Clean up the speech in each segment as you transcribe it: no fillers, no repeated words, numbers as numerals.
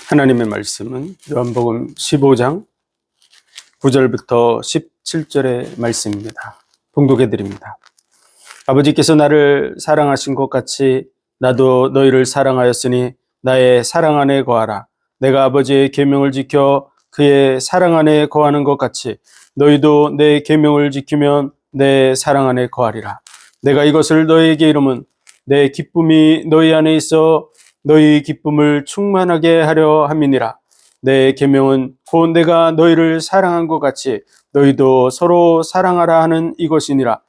하나님의 말씀은 요한복음 15장 9절부터 17절의 말씀입니다. 봉독해 드립니다. 아버지께서 나를 사랑하신 것 같이 나도 너희를 사랑하였으니 나의 사랑 안에 거하라. 내가 아버지의 계명을 지켜 그의 사랑 안에 거하는 것 같이 너희도 내 계명을 지키면 내 사랑 안에 거하리라. 내가 이것을 너희에게 이름은 내 기쁨이 너희 안에 있어 너희 기쁨을 충만하게 하려 함이니라. 내 계명은 곧 내가 너희를 사랑한 것 같이 너희도 서로 사랑하라 하는 이것이니라.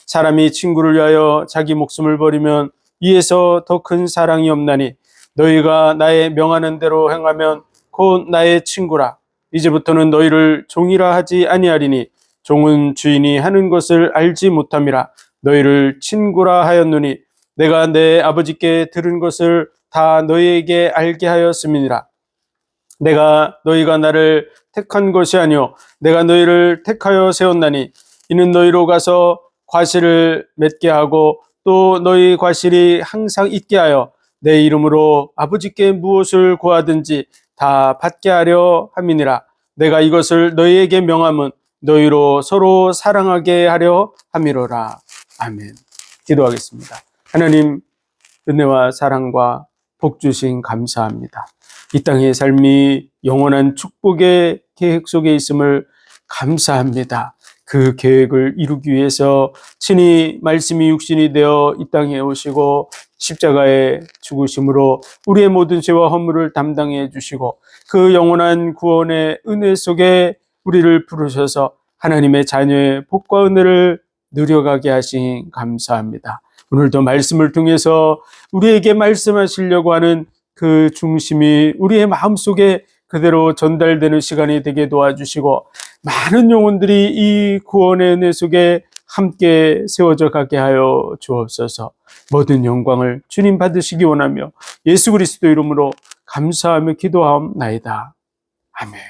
사람이 친구를 위하여 자기 목숨을 버리면 이에서 더 큰 사랑이 없나니 너희가 나의 명하는 대로 행하면 곧 나의 친구라. 이제부터는 너희를 종이라 하지 아니하리니 종은 주인이 하는 것을 알지 못함이라. 너희를 친구라 하였노니 내가 내 아버지께 들은 것을 다 너희에게 알게 하였음이니라. 내가 너희가 나를 택한 것이 아니요 내가 너희를 택하여 세웠나니 이는 너희로 가서 과실을 맺게 하고 또 너희 과실이 항상 있게 하여 내 이름으로 아버지께 무엇을 구하든지 다 받게 하려 함이니라. 내가 이것을 너희에게 명함은 너희로 서로 사랑하게 하려 함이로라. 아멘. 기도하겠습니다. 하나님, 은혜와 사랑과 복 주신 감사합니다. 이 땅의 삶이 영원한 축복의 계획 속에 있음을 감사합니다. 그 계획을 이루기 위해서 친히 말씀이 육신이 되어 이 땅에 오시고 십자가의 죽으심으로 우리의 모든 죄와 허물을 담당해 주시고 그 영원한 구원의 은혜 속에 우리를 부르셔서 하나님의 자녀의 복과 은혜를 누려가게 하신 감사합니다. 오늘도 말씀을 통해서 우리에게 말씀하시려고 하는 그 중심이 우리의 마음속에 그대로 전달되는 시간이 되게 도와주시고 많은 영혼들이 이 구원의 은혜 속에 함께 세워져 가게 하여 주옵소서. 모든 영광을 주님 받으시기 원하며 예수 그리스도 이름으로 감사하며 기도하옵나이다. 아멘.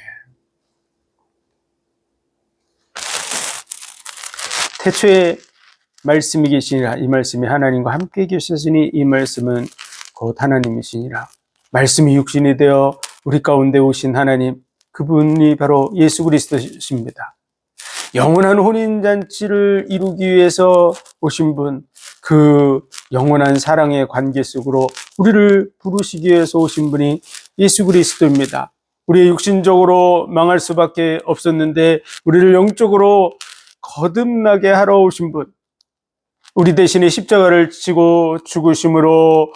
태초에 말씀이 계시니라. 이 말씀이 하나님과 함께 계셨으니 이 말씀은 곧 하나님이시니라. 말씀이 육신이 되어 우리 가운데 오신 하나님, 그분이 바로 예수 그리스도십니다. 영원한 혼인잔치를 이루기 위해서 오신 분, 그 영원한 사랑의 관계 속으로 우리를 부르시기 위해서 오신 분이 예수 그리스도입니다. 우리 육신적으로 망할 수밖에 없었는데 우리를 영적으로 거듭나게 하러 오신 분, 우리 대신에 십자가를 지고 죽으심으로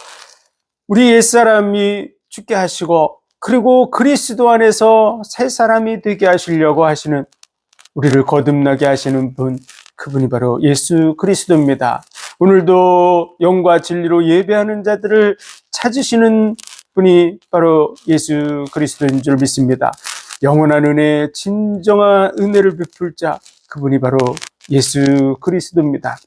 우리 옛사람이 죽게 하시고 그리고 그리스도 안에서 새 사람이 되게 하시려고 하시는, 우리를 거듭나게 하시는 분, 그분이 바로 예수 그리스도입니다. 오늘도 영과 진리로 예배하는 자들을 찾으시는 분이 바로 예수 그리스도인 줄 믿습니다. 영원한 은혜, 진정한 은혜를 베풀 자, 그분이 바로 예수 그리스도입니다.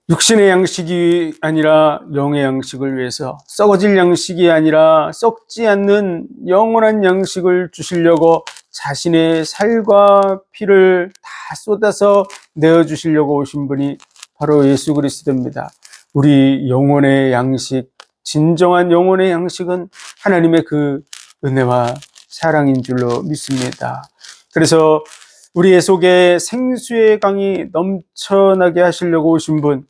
육신의 양식이 아니라 영의 양식을 위해서, 썩어질 양식이 아니라 썩지 않는 영원한 양식을 주시려고 자신의 살과 피를 다 쏟아서 내어주시려고 오신 분이 바로 예수 그리스도입니다. 우리 영혼의 양식, 진정한 영혼의 양식은 하나님의 그 은혜와 사랑인 줄로 믿습니다. 그래서 우리의 속에 생수의 강이 넘쳐나게 하시려고 오신 분,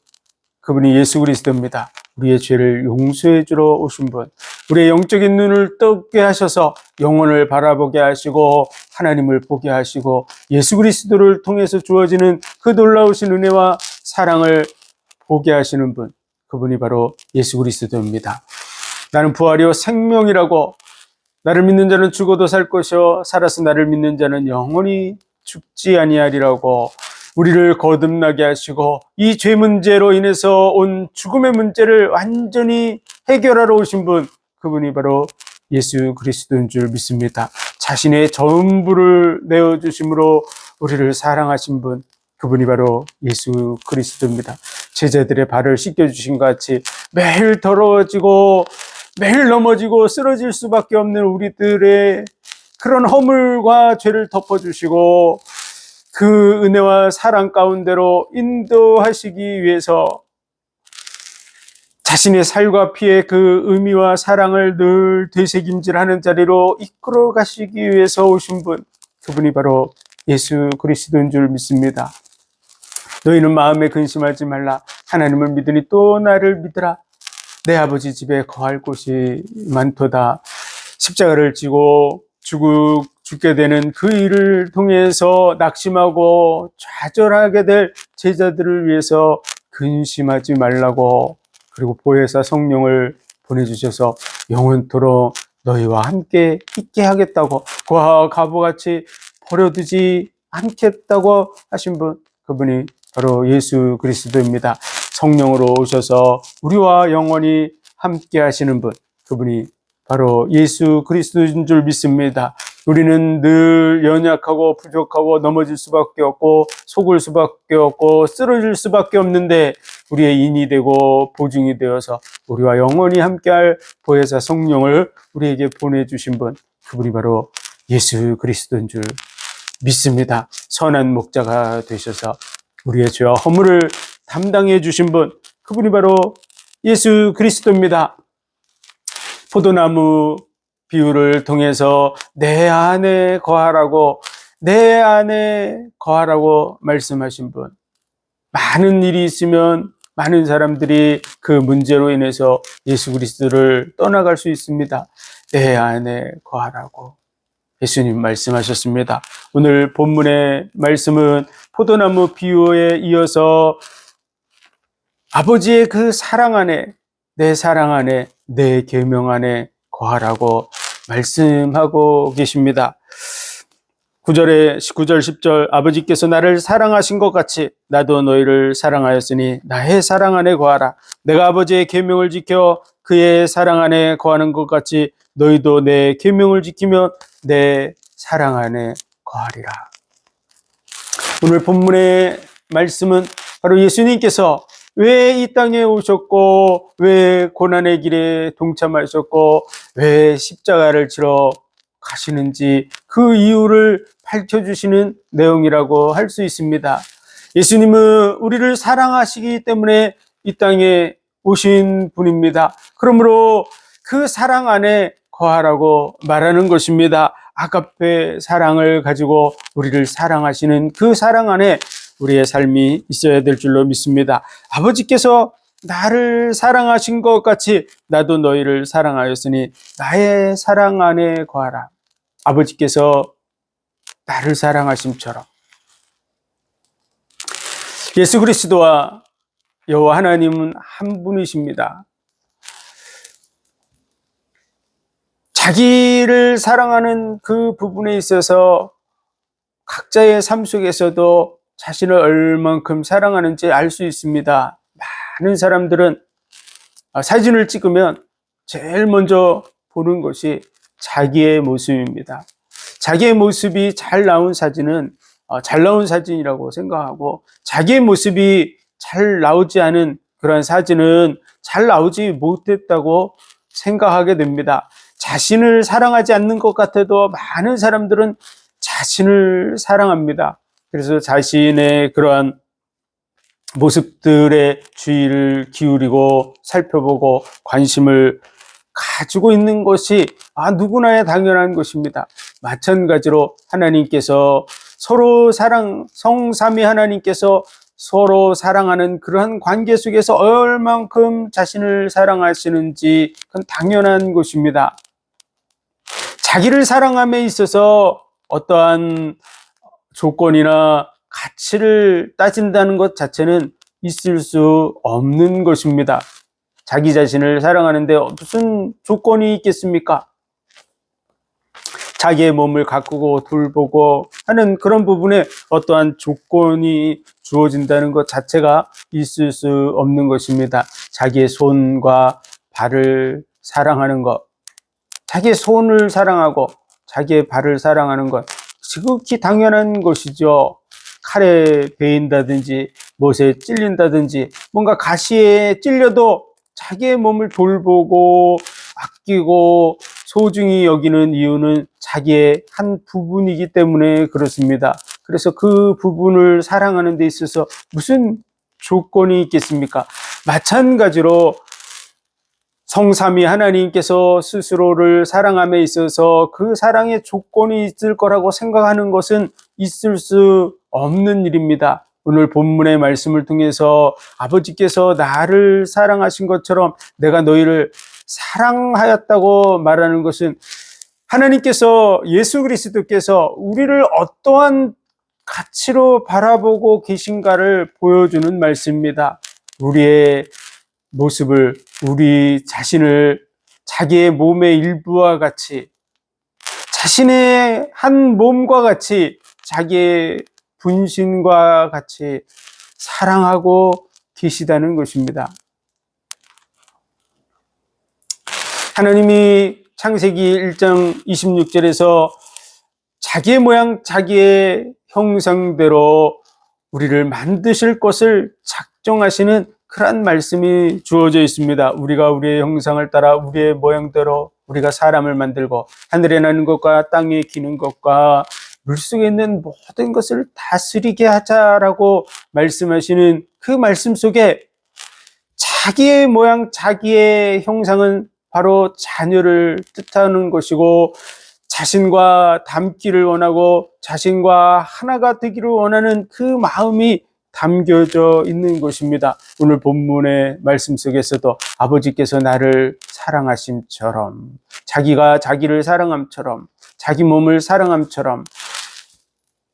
그분이 예수 그리스도입니다. 우리의 죄를 용서해 주러 오신 분, 우리의 영적인 눈을 뜨게 하셔서 영혼을 바라보게 하시고 하나님을 보게 하시고 예수 그리스도를 통해서 주어지는 그 놀라우신 은혜와 사랑을 보게 하시는 분, 그분이 바로 예수 그리스도입니다. 나는 부활이요 생명이라고, 나를 믿는 자는 죽어도 살 것이요 살아서 나를 믿는 자는 영원히 죽지 아니하리라고 우리를 거듭나게 하시고 이 죄 문제로 인해서 온 죽음의 문제를 완전히 해결하러 오신 분, 그분이 바로 예수 그리스도인 줄 믿습니다. 자신의 전부를 내어주심으로 우리를 사랑하신 분, 그분이 바로 예수 그리스도입니다. 제자들의 발을 씻겨주신 것 같이 매일 더러워지고 매일 넘어지고 쓰러질 수밖에 없는 우리들의 그런 허물과 죄를 덮어주시고 그 은혜와 사랑 가운데로 인도하시기 위해서 자신의 살과 피의 그 의미와 사랑을 늘 되새김질하는 자리로 이끌어 가시기 위해서 오신 분, 그분이 바로 예수 그리스도인 줄 믿습니다. 너희는 마음에 근심하지 말라. 하나님을 믿으니 또 나를 믿으라. 내 아버지 집에 거할 곳이 많도다. 십자가를 지고 죽게 되는 그 일을 통해서 낙심하고 좌절하게 될 제자들을 위해서 근심하지 말라고, 그리고 보혜사 성령을 보내주셔서 영원토록 너희와 함께 있게 하겠다고, 그와 가보같이 버려두지 않겠다고 하신 분, 그분이 바로 예수 그리스도입니다. 성령으로 오셔서 우리와 영원히 함께 하시는 분, 그분이 바로 예수 그리스도인 줄 믿습니다. 우리는 늘 연약하고 부족하고 넘어질 수밖에 없고 속을 수밖에 없고 쓰러질 수밖에 없는데, 우리의 인이 되고 보증이 되어서 우리와 영원히 함께할 보혜사 성령을 우리에게 보내주신 분, 그분이 바로 예수 그리스도인 줄 믿습니다. 선한 목자가 되셔서 우리의 죄와 허물을 담당해 주신 분, 그분이 바로 예수 그리스도입니다. 포도나무 비유를 통해서 내 안에 거하라고 말씀하신 분, 많은 일이 있으면 많은 사람들이 그 문제로 인해서 예수 그리스도를 떠나갈 수 있습니다. 내 안에 거하라고 예수님 말씀하셨습니다. 오늘 본문의 말씀은 포도나무 비유에 이어서 아버지의 그 사랑 안에, 내 사랑 안에, 내 계명 안에 거하라고 말씀하고 계십니다. 19절 10절, 아버지께서 나를 사랑하신 것 같이 나도 너희를 사랑하였으니 나의 사랑 안에 거하라. 내가 아버지의 계명을 지켜 그의 사랑 안에 거하는 것 같이 너희도 내 계명을 지키면 내 사랑 안에 거하리라. 오늘 본문의 말씀은 바로 예수님께서 왜 이 땅에 오셨고, 왜 고난의 길에 동참하셨고, 왜 십자가를 지러 가시는지 그 이유를 밝혀주시는 내용이라고 할 수 있습니다. 예수님은 우리를 사랑하시기 때문에 이 땅에 오신 분입니다. 그러므로 그 사랑 안에 거하라고 말하는 것입니다. 아가페 사랑을 가지고 우리를 사랑하시는 그 사랑 안에 우리의 삶이 있어야 될 줄로 믿습니다. 아버지께서 나를 사랑하신 것 같이 나도 너희를 사랑하였으니 나의 사랑 안에 거하라. 아버지께서 나를 사랑하심처럼 예수 그리스도와 여호와 하나님은 한 분이십니다. 자기를 사랑하는 그 부분에 있어서 각자의 삶 속에서도 자신을 얼만큼 사랑하는지 알 수 있습니다. 많은 사람들은 사진을 찍으면 제일 먼저 보는 것이 자기의 모습입니다. 자기의 모습이 잘 나온 사진은 잘 나온 사진이라고 생각하고, 자기의 모습이 잘 나오지 않은 그런 사진은 잘 나오지 못했다고 생각하게 됩니다. 자신을 사랑하지 않는 것 같아도 많은 사람들은 자신을 사랑합니다. 그래서 자신의 그러한 모습들의 주의를 기울이고 살펴보고 관심을 가지고 있는 것이 누구나야 당연한 것입니다. 마찬가지로 하나님께서 성삼위 하나님께서 서로 사랑하는 그러한 관계 속에서 얼만큼 자신을 사랑하시는지 그건 당연한 것입니다. 자기를 사랑함에 있어서 어떠한 조건이나 가치를 따진다는 것 자체는 있을 수 없는 것입니다. 자기 자신을 사랑하는데 무슨 조건이 있겠습니까? 자기의 몸을 가꾸고 돌보고 하는 그런 부분에 어떠한 조건이 주어진다는 것 자체가 있을 수 없는 것입니다. 자기의 손과 발을 사랑하는 것, 자기의 손을 사랑하고 자기의 발을 사랑하는 것, 지극히 당연한 것이죠. 칼에 베인다든지 못에 찔린다든지 뭔가 가시에 찔려도 자기의 몸을 돌보고 아끼고 소중히 여기는 이유는 자기의 한 부분이기 때문에 그렇습니다. 그래서 그 부분을 사랑하는 데 있어서 무슨 조건이 있겠습니까? 마찬가지로 성삼위 하나님께서 스스로를 사랑함에 있어서 그 사랑의 조건이 있을 거라고 생각하는 것은 있을 수 없는 일입니다. 오늘 본문의 말씀을 통해서 아버지께서 나를 사랑하신 것처럼 내가 너희를 사랑하였다고 말하는 것은 하나님께서, 예수 그리스도께서 우리를 어떠한 가치로 바라보고 계신가를 보여주는 말씀입니다. 우리의 모습을, 우리 자신을 자기의 몸의 일부와 같이, 자신의 한 몸과 같이, 자기의 분신과 같이 사랑하고 계시다는 것입니다. 하나님이 창세기 1장 26절에서 자기의 모양, 자기의 형상대로 우리를 만드실 것을 작정하시는 그런 말씀이 주어져 있습니다. 우리가 우리의 형상을 따라 우리의 모양대로 우리가 사람을 만들고 하늘에 나는 것과 땅에 기는 것과 물속에 있는 모든 것을 다스리게 하자라고 말씀하시는 그 말씀 속에 자기의 모양, 자기의 형상은 바로 자녀를 뜻하는 것이고, 자신과 닮기를 원하고 자신과 하나가 되기를 원하는 그 마음이 담겨져 있는 것입니다. 오늘 본문의 말씀 속에서도 아버지께서 나를 사랑하심처럼, 자기가 자기를 사랑함처럼, 자기 몸을 사랑함처럼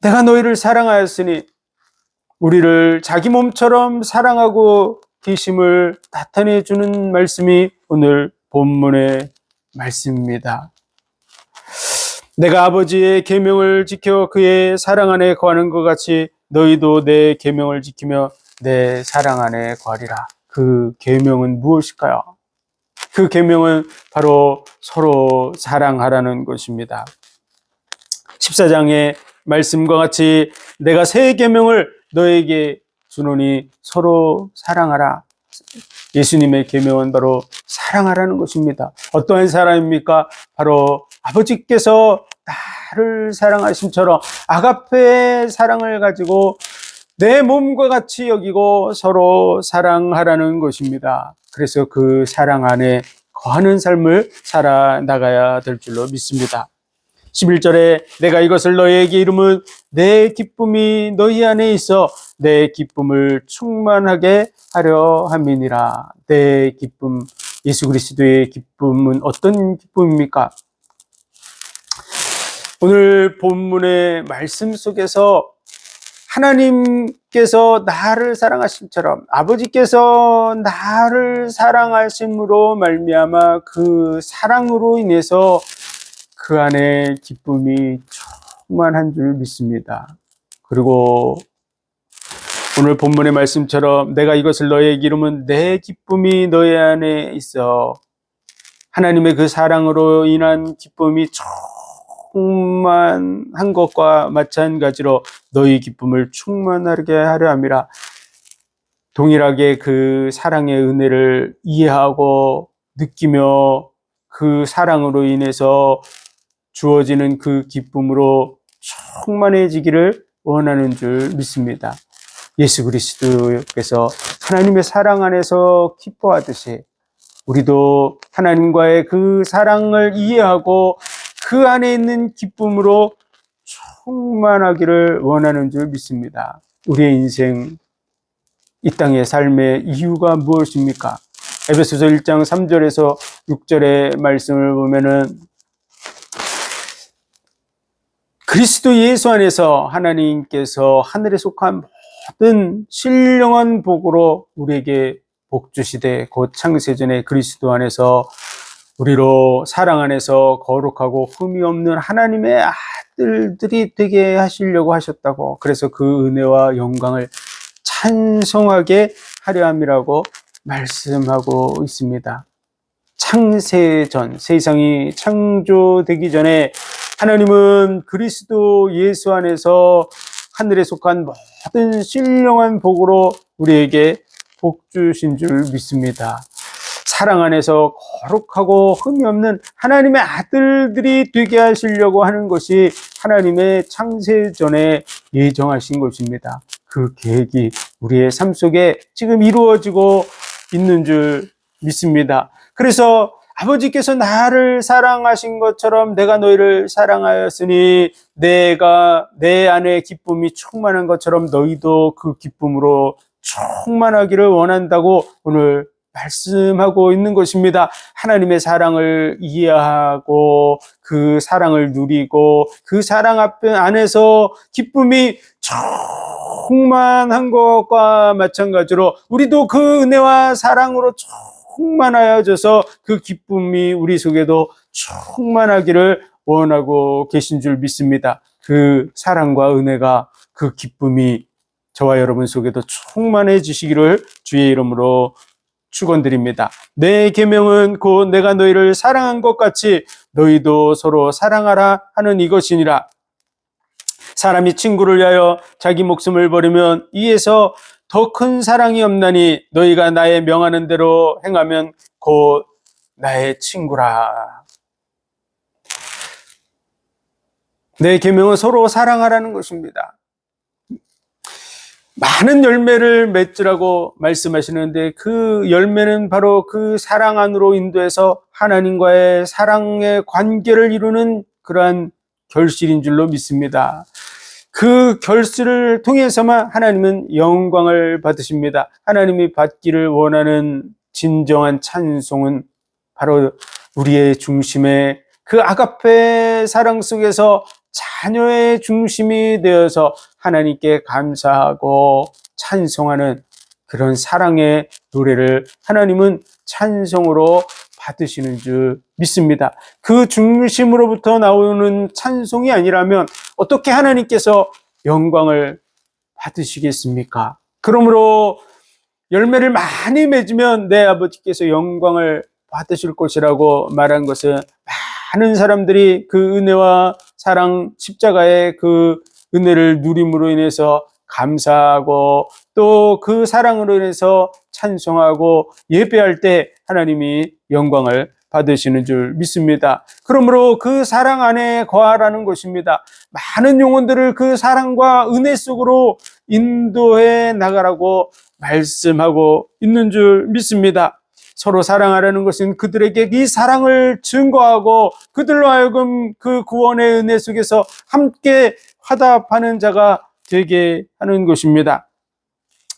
내가 너희를 사랑하였으니, 우리를 자기 몸처럼 사랑하고 계심을 나타내 주는 말씀이 오늘 본문의 말씀입니다. 내가 아버지의 계명을 지켜 그의 사랑 안에 거하는 것 같이 너희도 내 계명을 지키며 내 사랑 안에 거하리라. 그 계명은 무엇일까요? 그 계명은 바로 서로 사랑하라는 것입니다. 14장의 말씀과 같이 내가 새 계명을 너에게 주노니 서로 사랑하라. 예수님의 계명은 바로 사랑하라는 것입니다. 어떠한 사랑입니까? 바로 아버지께서 나를 사랑하심처럼 아가페의 사랑을 가지고 내 몸과 같이 여기고 서로 사랑하라는 것입니다. 그래서 그 사랑 안에 거하는 삶을 살아나가야 될 줄로 믿습니다. 11절에 내가 이것을 너희에게 이름은 내 기쁨이 너희 안에 있어 내 기쁨을 충만하게 하려 함이니라. 내 기쁨, 예수 그리스도의 기쁨은 어떤 기쁨입니까? 오늘 본문의 말씀 속에서 하나님께서 나를 사랑하심처럼 아버지께서 나를 사랑하심으로 말미암아 그 사랑으로 인해서 그 안에 기쁨이 충만한 줄 믿습니다. 그리고 오늘 본문의 말씀처럼 내가 이것을 너희에게 이름은 내 기쁨이 너희 안에 있어, 하나님의 그 사랑으로 인한 기쁨이 충만한 것과 마찬가지로 너희 기쁨을 충만하게 하려 함이라. 동일하게 그 사랑의 은혜를 이해하고 느끼며 그 사랑으로 인해서 주어지는 그 기쁨으로 충만해지기를 원하는 줄 믿습니다. 예수 그리스도께서 하나님의 사랑 안에서 기뻐하듯이 우리도 하나님과의 그 사랑을 이해하고 그 안에 있는 기쁨으로 충만하기를 원하는 줄 믿습니다. 우리의 인생, 이 땅의 삶의 이유가 무엇입니까? 에베소서 1장 3절에서 6절의 말씀을 보면은 그리스도 예수 안에서 하나님께서 하늘에 속한 모든 신령한 복으로 우리에게 복 주시되 곧 창세전에 그리스도 안에서 우리로 사랑 안에서 거룩하고 흠이 없는 하나님의 아들들이 되게 하시려고 하셨다고, 그래서 그 은혜와 영광을 찬송하게 하려 함이라고 말씀하고 있습니다. 창세전, 세상이 창조되기 전에 하나님은 그리스도 예수 안에서 하늘에 속한 모든 신령한 복으로 우리에게 복 주신 줄 믿습니다. 사랑 안에서 거룩하고 흠이 없는 하나님의 아들들이 되게 하시려고 하는 것이 하나님의 창세전에 예정하신 것입니다. 그 계획이 우리의 삶 속에 지금 이루어지고 있는 줄 믿습니다. 그래서 아버지께서 나를 사랑하신 것처럼 내가 너희를 사랑하였으니 내가 내 안에 기쁨이 충만한 것처럼 너희도 그 기쁨으로 충만하기를 원한다고 오늘 말씀하고 있는 것입니다. 하나님의 사랑을 이해하고 그 사랑을 누리고 그 사랑 안에서 기쁨이 충만한 것과 마찬가지로 우리도 그 은혜와 사랑으로 충만하여져서 그 기쁨이 우리 속에도 충만하기를 원하고 계신 줄 믿습니다. 그 사랑과 은혜가 그 기쁨이 저와 여러분 속에도 충만해지시기를 주의 이름으로 축원드립니다. 내 계명은 곧 내가 너희를 사랑한 것 같이 너희도 서로 사랑하라 하는 이것이니라. 사람이 친구를 위하여 자기 목숨을 버리면 이에서 더 큰 사랑이 없나니 너희가 나의 명하는 대로 행하면 곧 나의 친구라. 내 계명은 서로 사랑하라는 것입니다. 많은 열매를 맺으라고 말씀하시는데 그 열매는 바로 그 사랑 안으로 인도해서 하나님과의 사랑의 관계를 이루는 그러한 결실인 줄로 믿습니다. 그 결실을 통해서만 하나님은 영광을 받으십니다. 하나님이 받기를 원하는 진정한 찬송은 바로 우리의 중심에 그 아가페 사랑 속에서 자녀의 중심이 되어서 하나님께 감사하고 찬송하는 그런 사랑의 노래를 하나님은 찬송으로 받으시는 줄 믿습니다. 그 중심으로부터 나오는 찬송이 아니라면 어떻게 하나님께서 영광을 받으시겠습니까? 그러므로 열매를 많이 맺으면 내 아버지께서 영광을 받으실 것이라고 말한 것은 많은 사람들이 그 은혜와 사랑 십자가의 그 은혜를 누림으로 인해서 감사하고 또 그 사랑으로 인해서 찬송하고 예배할 때 하나님이 영광을 받으시는 줄 믿습니다. 그러므로 그 사랑 안에 거하라는 것입니다. 많은 영혼들을 그 사랑과 은혜 속으로 인도해 나가라고 말씀하고 있는 줄 믿습니다. 서로 사랑하라는 것은 그들에게 이 사랑을 증거하고 그들로 하여금 그 구원의 은혜 속에서 함께 화답하는 자가 되게 하는 것입니다.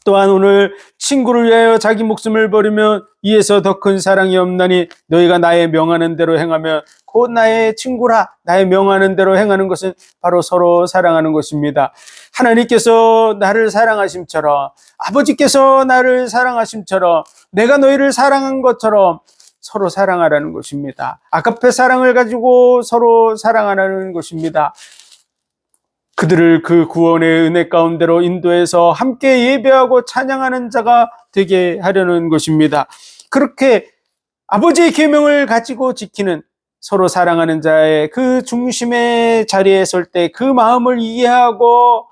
또한 오늘 친구를 위하여 자기 목숨을 버리면 이에서 더 큰 사랑이 없나니 너희가 나의 명하는 대로 행하면 곧 나의 친구라. 나의 명하는 대로 행하는 것은 바로 서로 사랑하는 것입니다. 하나님께서 나를 사랑하심처럼 아버지께서 나를 사랑하심처럼 내가 너희를 사랑한 것처럼 서로 사랑하라는 것입니다. 아가페 사랑을 가지고 서로 사랑하라는 것입니다. 그들을 그 구원의 은혜 가운데로 인도해서 함께 예배하고 찬양하는 자가 되게 하려는 것입니다. 그렇게 아버지의 계명을 가지고 지키는 서로 사랑하는 자의 그 중심의 자리에 설 때 그 마음을 이해하고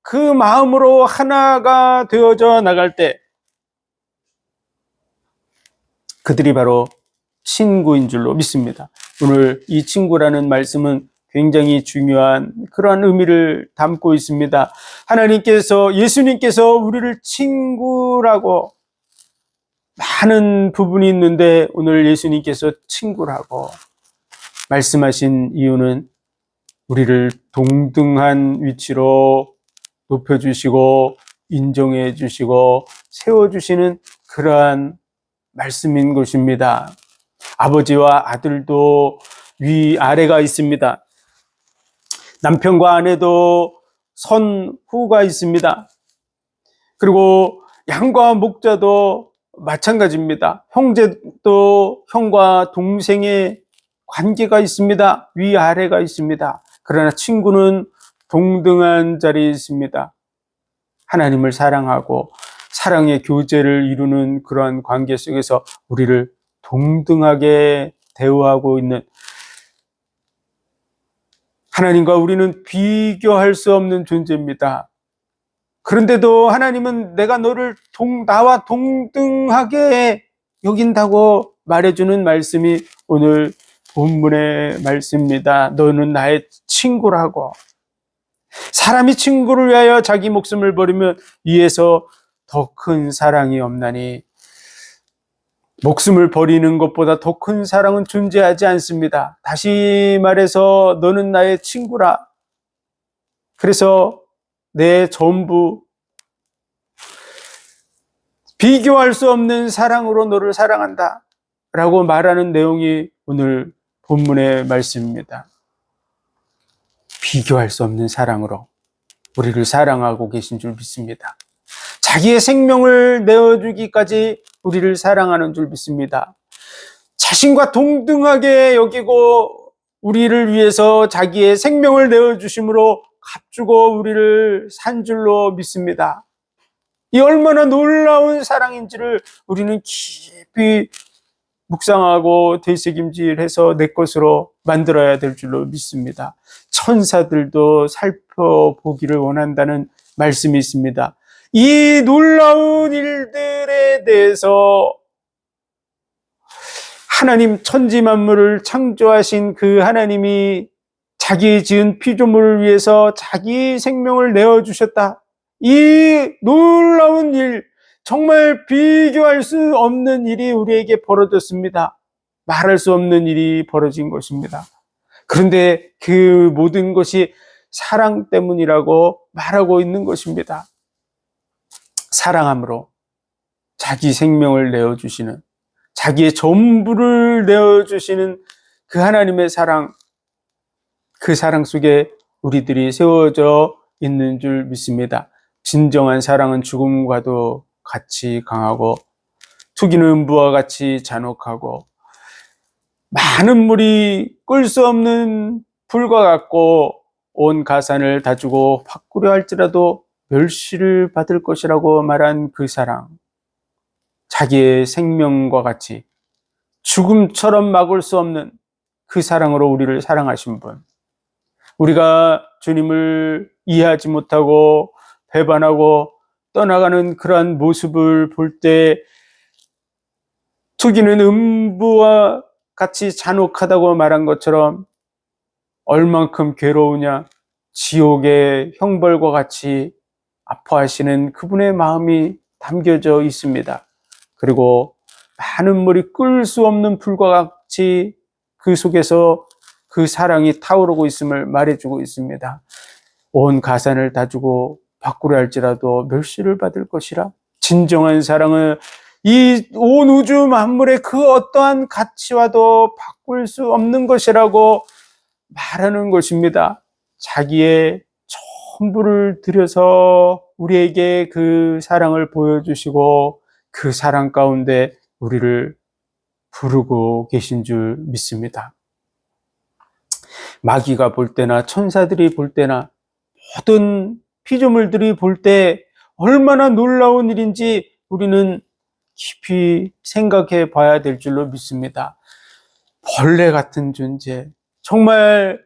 그 마음으로 하나가 되어져 나갈 때 그들이 바로 친구인 줄로 믿습니다. 오늘 이 친구라는 말씀은 굉장히 중요한 그러한 의미를 담고 있습니다. 하나님께서, 예수님께서 우리를 친구라고 많은 부분이 있는데 오늘 예수님께서 친구라고 말씀하신 이유는 우리를 동등한 위치로 높여주시고 인정해 주시고 세워주시는 그러한 말씀인 것입니다. 아버지와 아들도 위아래가 있습니다. 남편과 아내도 선후가 있습니다. 그리고 양과 목자도 마찬가지입니다. 형제도 형과 동생의 관계가 있습니다. 위아래가 있습니다. 그러나 친구는 동등한 자리에 있습니다. 하나님을 사랑하고 사랑의 교제를 이루는 그러한 관계 속에서 우리를 동등하게 대우하고 있는 하나님과 우리는 비교할 수 없는 존재입니다. 그런데도 하나님은 내가 너를 나와 동등하게 여긴다고 말해주는 말씀이 오늘 본문의 말씀입니다. 너는 나의 친구라고. 사람이 친구를 위하여 자기 목숨을 버리면 이에서 더 큰 사랑이 없나니 목숨을 버리는 것보다 더 큰 사랑은 존재하지 않습니다. 다시 말해서 너는 나의 친구라. 그래서 내 전부, 비교할 수 없는 사랑으로 너를 사랑한다 라고 말하는 내용이 오늘 본문의 말씀입니다. 비교할 수 없는 사랑으로 우리를 사랑하고 계신 줄 믿습니다. 자기의 생명을 내어주기까지 우리를 사랑하는 줄 믿습니다. 자신과 동등하게 여기고 우리를 위해서 자기의 생명을 내어주심으로 값주고 우리를 산 줄로 믿습니다. 이 얼마나 놀라운 사랑인지를 우리는 깊이 묵상하고 되새김질해서 내 것으로 만들어야 될 줄로 믿습니다. 천사들도 살펴보기를 원한다는 말씀이 있습니다. 이 놀라운 일들에 대해서 하나님 천지 만물을 창조하신 그 하나님이 자기 지은 피조물을 위해서 자기 생명을 내어주셨다. 이 놀라운 일, 정말 비교할 수 없는 일이 우리에게 벌어졌습니다. 말할 수 없는 일이 벌어진 것입니다. 그런데 그 모든 것이 사랑 때문이라고 말하고 있는 것입니다. 사랑함으로 자기 생명을 내어주시는, 자기의 전부를 내어주시는 그 하나님의 사랑, 그 사랑 속에 우리들이 세워져 있는 줄 믿습니다. 진정한 사랑은 죽음과도 같이 강하고 투기는 음부와 같이 잔혹하고 많은 물이 끓을 수 없는 불과 같고 온 가산을 다 주고 바꾸려 할지라도 멸시를 받을 것이라고 말한 그 사랑, 자기의 생명과 같이 죽음처럼 막을 수 없는 그 사랑으로 우리를 사랑하신 분, 우리가 주님을 이해하지 못하고 배반하고 떠나가는 그러한 모습을 볼 때 투기는 음부와 같이 잔혹하다고 말한 것처럼 얼만큼 괴로우냐, 지옥의 형벌과 같이 아파하시는 그분의 마음이 담겨져 있습니다. 그리고 많은 물이 끓을 수 없는 불과 같이 그 속에서 그 사랑이 타오르고 있음을 말해주고 있습니다. 온 가산을 다 주고 바꾸려 할지라도 멸시를 받을 것이라. 진정한 사랑은 이 온 우주 만물의 그 어떠한 가치와도 바꿀 수 없는 것이라고 말하는 것입니다. 자기의 전부를 들여서 우리에게 그 사랑을 보여주시고 그 사랑 가운데 우리를 부르고 계신 줄 믿습니다. 마귀가 볼 때나 천사들이 볼 때나 모든 피조물들이 볼 때 얼마나 놀라운 일인지 우리는 깊이 생각해 봐야 될 줄로 믿습니다. 벌레 같은 존재, 정말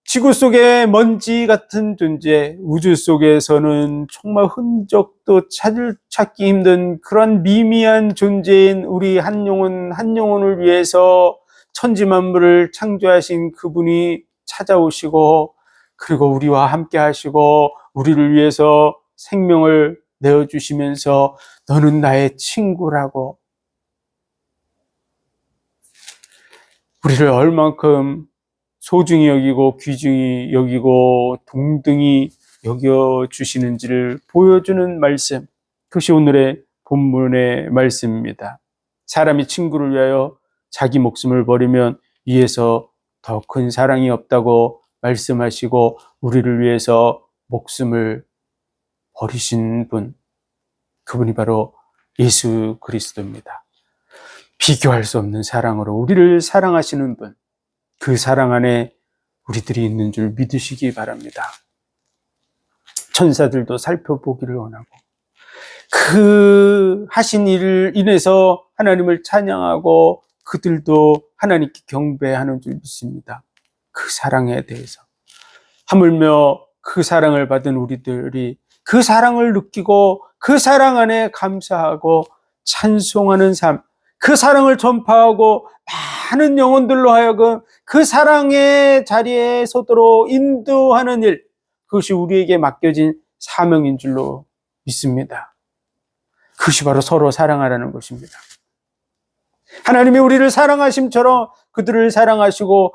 지구 속의 먼지 같은 존재, 우주 속에서는 정말 흔적도 찾기 힘든 그런 미미한 존재인 우리 한 영혼을 위해서 천지 만물을 창조하신 그분이 찾아오시고 그리고 우리와 함께 하시고 우리를 위해서 생명을 내어주시면서 너는 나의 친구라고 우리를 얼만큼 소중히 여기고 귀중히 여기고 동등히 여겨주시는지를 보여주는 말씀, 그것이 오늘의 본문의 말씀입니다. 사람이 친구를 위하여 자기 목숨을 버리면 이에서 더 큰 사랑이 없다고 말씀하시고 우리를 위해서 목숨을 버리신 분, 그분이 바로 예수 그리스도입니다. 비교할 수 없는 사랑으로 우리를 사랑하시는 분, 그 사랑 안에 우리들이 있는 줄 믿으시기 바랍니다. 천사들도 살펴보기를 원하고 그 하신 일을 인해서 하나님을 찬양하고 그들도 하나님께 경배하는 줄 믿습니다. 그 사랑에 대해서 하물며 그 사랑을 받은 우리들이 그 사랑을 느끼고 그 사랑 안에 감사하고 찬송하는 삶, 그 사랑을 전파하고 많은 영혼들로 하여금 그 사랑의 자리에 서도록 인도하는 일, 그것이 우리에게 맡겨진 사명인 줄로 믿습니다. 그것이 바로 서로 사랑하라는 것입니다. 하나님이 우리를 사랑하심처럼 그들을 사랑하시고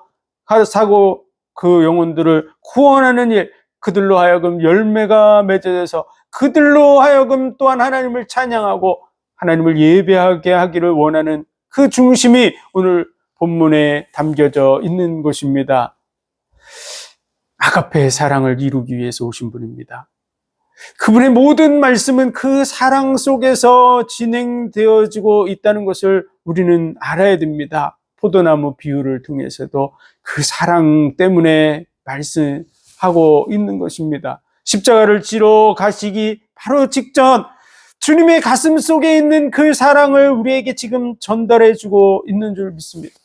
사고 그 영혼들을 구원하는 일, 그들로 하여금 열매가 맺어져서 그들로 하여금 또한 하나님을 찬양하고 하나님을 예배하게 하기를 원하는 그 중심이 오늘 본문에 담겨져 있는 것입니다. 아가페의 사랑을 이루기 위해서 오신 분입니다. 그분의 모든 말씀은 그 사랑 속에서 진행되어지고 있다는 것을 우리는 알아야 됩니다. 포도나무 비유를 통해서도 그 사랑 때문에 말씀하고 있는 것입니다. 십자가를 지러 가시기 바로 직전 주님의 가슴 속에 있는 그 사랑을 우리에게 지금 전달해 주고 있는 줄 믿습니다.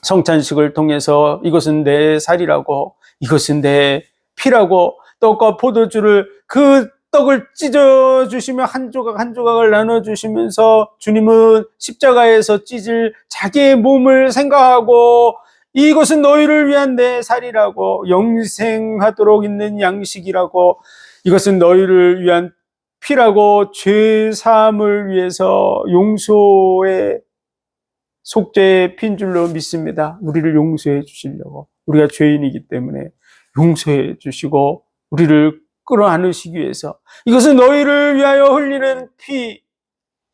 성찬식을 통해서 이것은 내 살이라고, 이것은 내 피라고, 떡과 포도주를 그 떡을 찢어 주시며 한 조각 한 조각을 나눠 주시면서 주님은 십자가에서 찢을 자기의 몸을 생각하고 이것은 너희를 위한 내 살이라고, 영생하도록 있는 양식이라고, 이것은 너희를 위한 피라고, 죄 사함을 위해서 용서의 속죄의 피인 줄로 믿습니다. 우리를 용서해 주시려고, 우리가 죄인이기 때문에 용서해 주시고 우리를 끌어안으시기 위해서, 이것은 너희를 위하여 흘리는 피,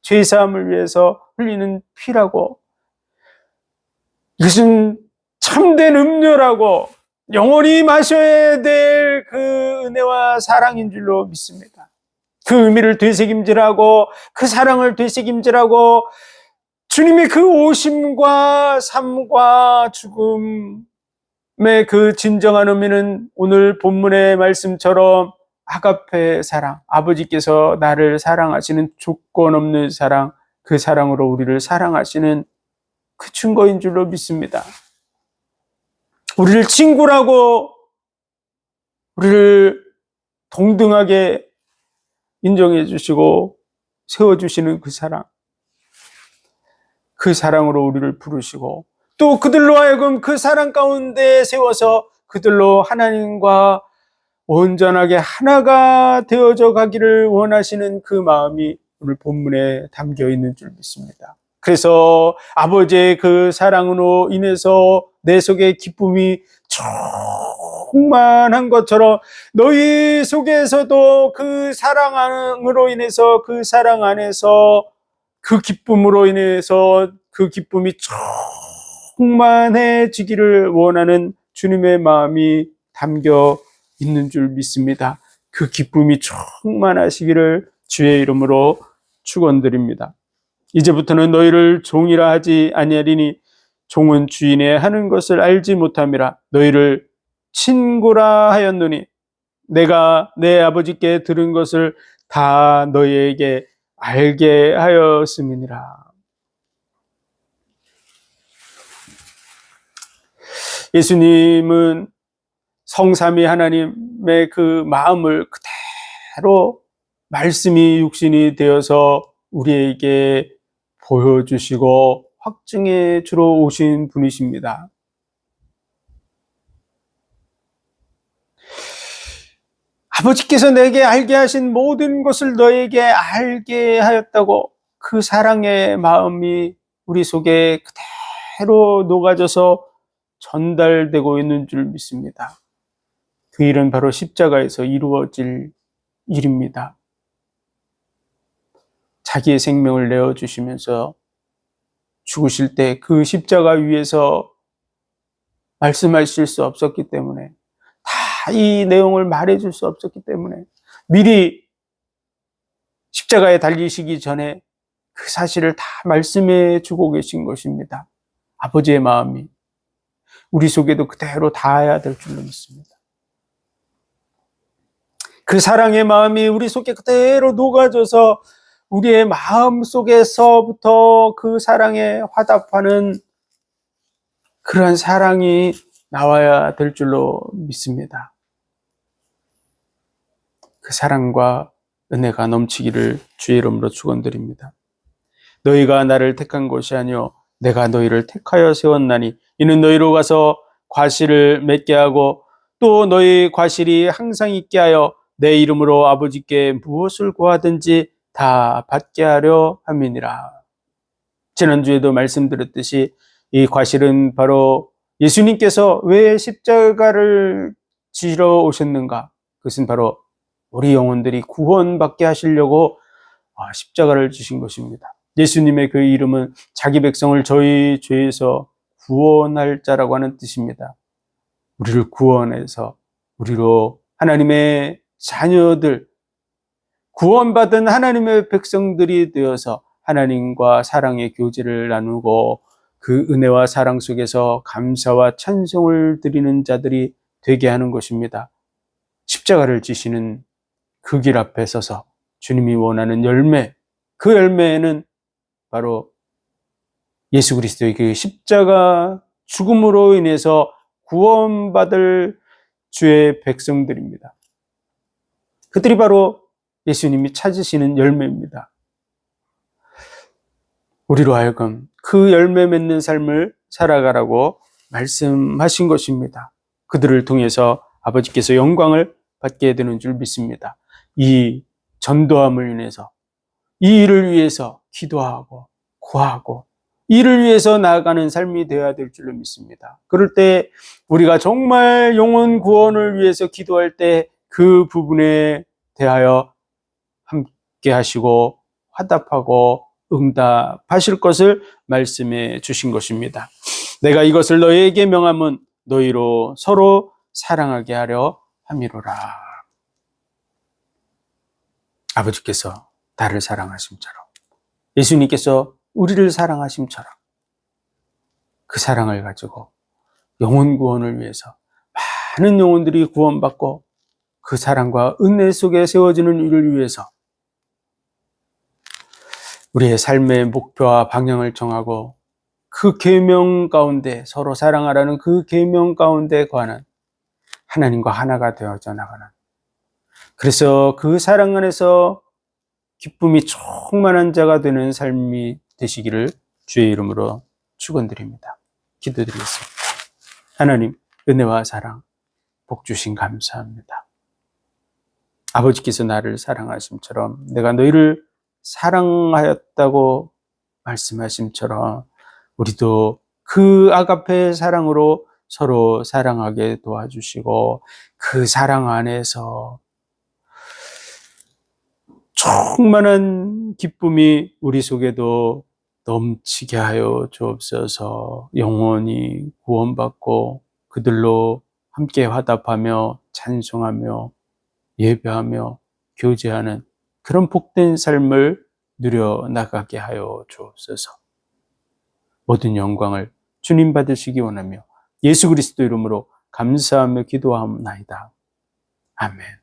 죄사함을 위해서 흘리는 피라고, 이것은 참된 음료라고, 영원히 마셔야 될 그 은혜와 사랑인 줄로 믿습니다. 그 의미를 되새김질하고 그 사랑을 되새김질하고 주님의 그 오심과 삶과 죽음의 그 진정한 의미는 오늘 본문의 말씀처럼 아가페 사랑, 아버지께서 나를 사랑하시는 조건 없는 사랑, 그 사랑으로 우리를 사랑하시는 그 증거인 줄로 믿습니다. 우리를 친구라고, 우리를 동등하게 인정해 주시고 세워주시는 그 사랑, 그 사랑으로 우리를 부르시고 또 그들로 하여금 그 사랑 가운데 세워서 그들로 하나님과 온전하게 하나가 되어져 가기를 원하시는 그 마음이 오늘 본문에 담겨 있는 줄 믿습니다. 그래서 아버지의 그 사랑으로 인해서 내 속에 기쁨이 충만한 것처럼 너희 속에서도 그 사랑으로 인해서, 그 사랑 안에서 그 기쁨으로 인해서 그 기쁨이 충만해지기를 원하는 주님의 마음이 담겨 있는 줄 믿습니다. 그 기쁨이 충만하시기를 주의 이름으로 축원드립니다. 이제부터는 너희를 종이라 하지 아니하리니 종은 주인의 하는 것을 알지 못함이라. 너희를 친구라 하였노니 내가 내 아버지께 들은 것을 다 너희에게 알게 하였음이니라. 예수님은 성삼위 하나님의 그 마음을 그대로 말씀이 육신이 되어서 우리에게 보여주시고 확증해 주러 오신 분이십니다. 아버지께서 내게 알게 하신 모든 것을 너에게 알게 하였다고, 그 사랑의 마음이 우리 속에 그대로 녹아져서 전달되고 있는 줄 믿습니다. 그 일은 바로 십자가에서 이루어질 일입니다. 자기의 생명을 내어주시면서 죽으실 때 그 십자가 위에서 말씀하실 수 없었기 때문에, 다 이 내용을 말해줄 수 없었기 때문에 미리 십자가에 달리시기 전에 그 사실을 다 말씀해 주고 계신 것입니다. 아버지의 마음이 우리 속에도 그대로 닿아야 될 줄로 믿습니다. 그 사랑의 마음이 우리 속에 그대로 녹아져서 우리의 마음 속에서부터 그 사랑에 화답하는 그러한 사랑이 나와야 될 줄로 믿습니다. 그 사랑과 은혜가 넘치기를 주의 이름으로 축원드립니다. 너희가 나를 택한 것이 아니요 내가 너희를 택하여 세웠나니 이는 너희로 가서 과실을 맺게 하고 또 너희 과실이 항상 있게 하여 내 이름으로 아버지께 무엇을 구하든지 다 받게 하려 함이니라. 지난주에도 말씀드렸듯이 이 과실은 바로 예수님께서 왜 십자가를 지러 오셨는가? 그것은 바로 우리 영혼들이 구원받게 하시려고 십자가를 지신 것입니다. 예수님의 그 이름은 자기 백성을 저희 죄에서 구원할 자라고 하는 뜻입니다. 우리를 구원해서 우리로 하나님의 자녀들, 구원받은 하나님의 백성들이 되어서 하나님과 사랑의 교제를 나누고 그 은혜와 사랑 속에서 감사와 찬송을 드리는 자들이 되게 하는 것입니다. 십자가를 지시는 그 길 앞에 서서 주님이 원하는 열매, 그 열매는 바로 예수 그리스도의 그 십자가 죽음으로 인해서 구원받을 주의 백성들입니다. 그들이 바로 예수님이 찾으시는 열매입니다. 우리로 하여금 그 열매 맺는 삶을 살아가라고 말씀하신 것입니다. 그들을 통해서 아버지께서 영광을 받게 되는 줄 믿습니다. 이 전도함을 인해서 이 일을 위해서 기도하고 구하고 이를 위해서 나아가는 삶이 되어야 될 줄로 믿습니다. 그럴 때 우리가 정말 영혼 구원을 위해서 기도할 때 그 부분에 대하여 함께 하시고 화답하고 응답하실 것을 말씀해 주신 것입니다. 내가 이것을 너희에게 명함은 너희로 서로 사랑하게 하려 함이로라. 아버지께서 나를 사랑하심처럼 예수님께서 우리를 사랑하심처럼 그 사랑을 가지고 영혼 구원을 위해서 많은 영혼들이 구원받고 그 사랑과 은혜 속에 세워지는 일을 위해서 우리의 삶의 목표와 방향을 정하고 그 계명 가운데 서로 사랑하라는 그 계명 가운데 거하는 하나님과 하나가 되어져 나가는, 그래서 그 사랑 안에서 기쁨이 충만한 자가 되는 삶이 되시기를 주의 이름으로 축원드립니다. 기도드리겠습니다. 하나님, 은혜와 사랑 복 주신 감사합니다. 아버지께서 나를 사랑하심처럼 내가 너희를 사랑하였다고 말씀하심처럼 우리도 그 아가페의 사랑으로 서로 사랑하게 도와주시고 그 사랑 안에서 충만한 기쁨이 우리 속에도 넘치게 하여 주옵소서. 영원히 구원받고 그들로 함께 화답하며 찬송하며 예배하며 교제하는 그런 복된 삶을 누려나가게 하여 주옵소서. 모든 영광을 주님 받으시기 원하며 예수 그리스도 이름으로 감사하며 기도하옵나이다. 아멘.